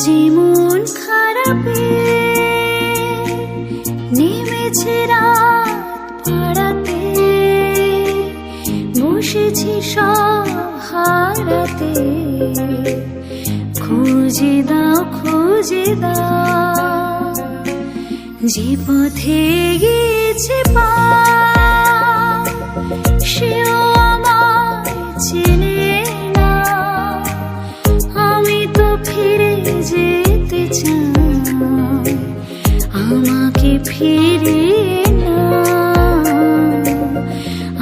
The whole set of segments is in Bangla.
যে মন খারাপে নেমেছে রাত পাড়াতে, বসেছি সব হারাতে, খুঁজে দাও খুঁজে দাও। যে পথে গিয়েছে পা সেও আমায় চেনে না, আমি তো ফিরে যেতে চাই, আমাকে ফিরে না।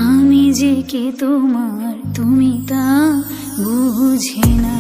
আমি যে কে তোমার তুমি তা বুঝে না।